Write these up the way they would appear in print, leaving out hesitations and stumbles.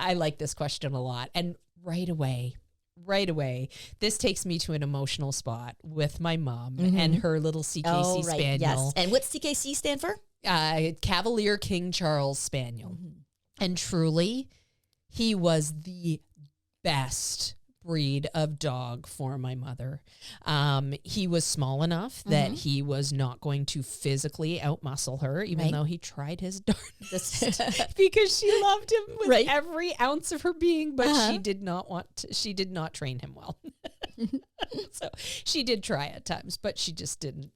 I like this question a lot. And right away, this takes me to an emotional spot with my mom and her little CKC Spaniel. Yes. And what's CKC stand for? Cavalier King Charles Spaniel. And truly, he was the best breed of dog for my mother. He was small enough that he was not going to physically outmuscle her, even though he tried his darndest because she loved him with every ounce of her being, but she did not train him well. So she did try at times, but she just didn't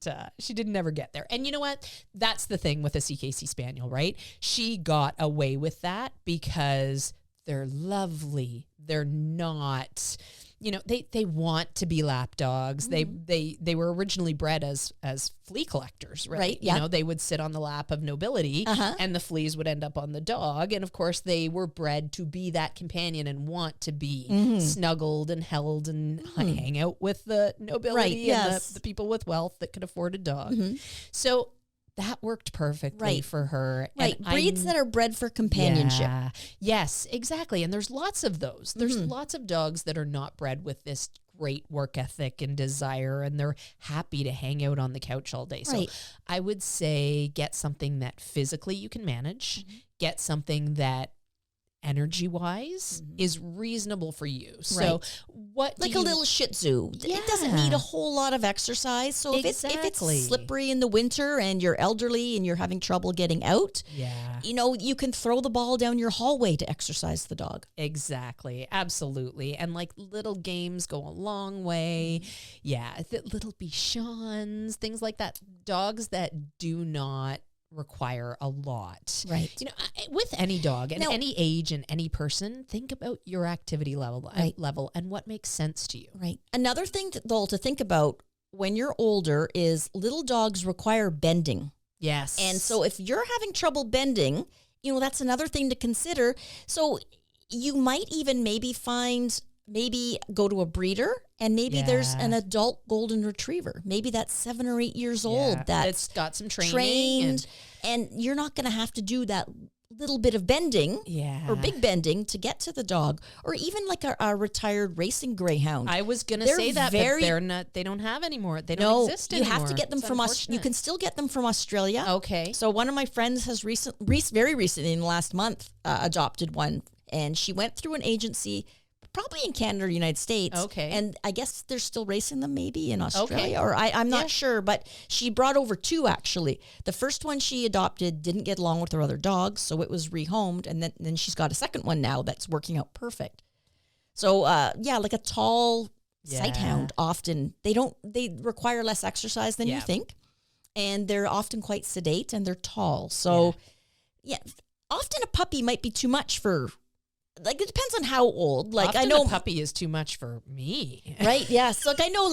ever get there. And you know what? That's the thing with a CKC Spaniel, right? She got away with that because they're lovely. They're not, they want to be lap dogs. They were originally bred as flea collectors, right? They would sit on the lap of nobility and the fleas would end up on the dog. And of course they were bred to be that companion and want to be snuggled and held and hang out with the nobility and the people with wealth that could afford a dog. So that worked perfectly for her. Right. And breeds that are bred for companionship. Yeah. Yes, exactly. And there's lots of those. There's lots of dogs that are not bred with this great work ethic and desire, and they're happy to hang out on the couch all day. So I would say get something that physically you can manage, get something that energy-wise is reasonable for you. So what like a little Shih Tzu. It doesn't need a whole lot of exercise. So if it's slippery in the winter and you're elderly and you're having trouble getting out, you can throw the ball down your hallway to exercise the dog. Exactly. Absolutely. And like little games go a long way. Yeah. Little Bichons, things like that. Dogs that do not require a lot. Right. With any dog and any age and any person, think about your activity level and what makes sense to you. Right. Another thing to think about when you're older is little dogs require bending. Yes. And so if you're having trouble bending, that's another thing to consider. So you might even maybe go to a breeder and maybe there's an adult golden retriever. Maybe that's 7 or 8 years old. That's got some trained and you're not going to have to do that little bit of bending or big bending to get to the dog, or even like a retired racing greyhound. I was going to say that, but they're not, they don't have anymore. They don't exist anymore. You have to get them from us. You can still get them from Australia. Okay. So one of my friends has very recently in the last month adopted one, and she went through an agency probably in Canada or United States. Okay. And I guess they're still racing them maybe in Australia, or I'm not sure, but she brought over 2 actually. The first one she adopted didn't get along with her other dogs, so it was rehomed, and then she's got a second one now that's working out perfect. So like a tall sighthound, often they require less exercise than you think, and they're often quite sedate and they're tall. So often a puppy might be too much for. Like, it depends on how old. Like, often I know a puppy is too much for me. Right? Yes. Like, I know,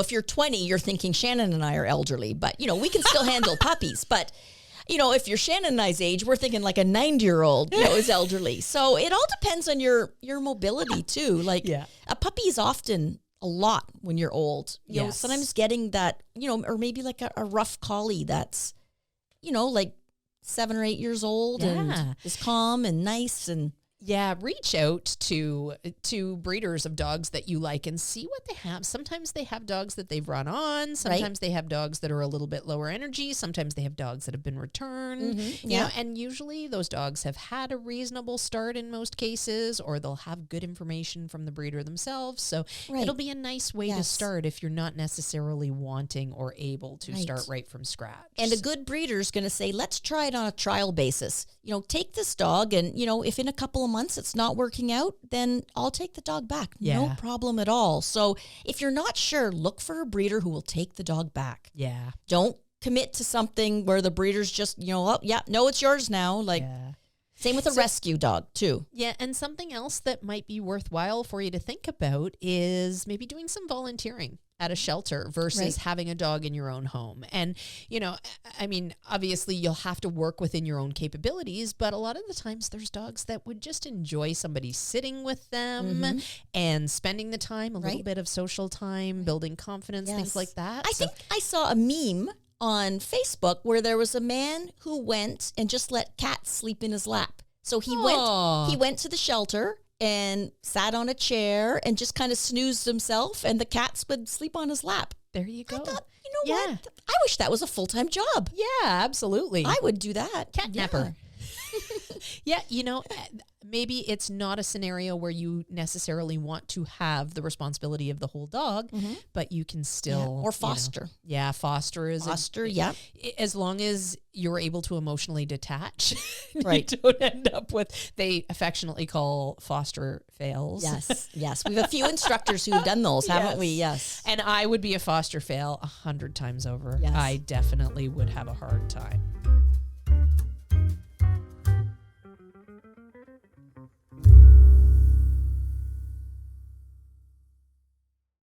if you're 20, you're thinking Shannon and I are elderly, but, we can still handle puppies. But, if you're Shannon and I's age, we're thinking like a 90-year-old, is elderly. So it all depends on your mobility too. Like, a puppy is often a lot when you're old. Sometimes getting that, or maybe like a rough collie that's, like 7 or 8 years old and is calm and nice and. Yeah, reach out to breeders of dogs that you like and see what they have. Sometimes they have dogs that they've run on. Sometimes they have dogs that are a little bit lower energy. Sometimes they have dogs that have been returned. And usually those dogs have had a reasonable start in most cases, or they'll have good information from the breeder themselves. So it'll be a nice way to start if you're not necessarily wanting or able to start right from scratch. And a good breeder is going to say, let's try it on a trial basis. Take this dog and, if in a couple of months it's not working out, then I'll take the dog back. No problem at all. So if you're not sure, look for a breeder who will take the dog back. Yeah. Don't commit to something where the breeder's just, it's yours now. Same with a rescue dog too. Yeah, and something else that might be worthwhile for you to think about is maybe doing some volunteering at a shelter versus having a dog in your own home. And, obviously you'll have to work within your own capabilities, but a lot of the times there's dogs that would just enjoy somebody sitting with them and spending the time, a little bit of social time, building confidence, things like that. I think I saw a meme on Facebook where there was a man who went and just let cats sleep in his lap. So he Aw. went to the shelter and sat on a chair and just kind of snoozed himself, and the cats would sleep on his lap. There you go. I thought, you know what? I wish that was a full-time job. Yeah, absolutely. I would do that. Catnapper. Yeah, maybe it's not a scenario where you necessarily want to have the responsibility of the whole dog, but you can still Or foster. Foster is Yeah. as long as you're able to emotionally detach, Right. you don't end up with, they affectionately call foster fails. Yes. We have a few instructors who've done those, haven't we? Yes. And I would be a foster fail 100 times over. Yes. I definitely would have a hard time.